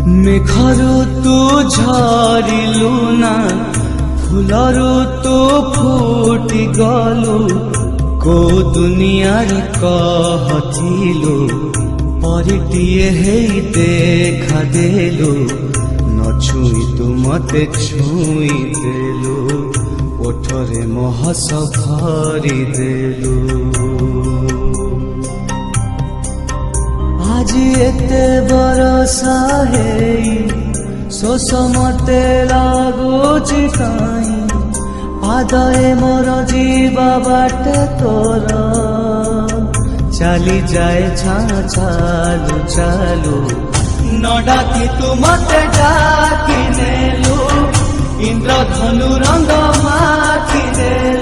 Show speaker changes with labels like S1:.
S1: मेघरू तू झरिलु ना फुलरू तू फुटी गलु को दुनियार कहथिलु परिटिए हे देखा देलु न छुई तू मते छुई देलु ओठरे महस भरी देलु आज एते बरसा है शोष मते लगुची काई पादे मोर जीवा बाटे तोर चली जाए चालू चालू न डाकी तू मते डाकी नेलु इंद्रधनु रंग माखी देलु।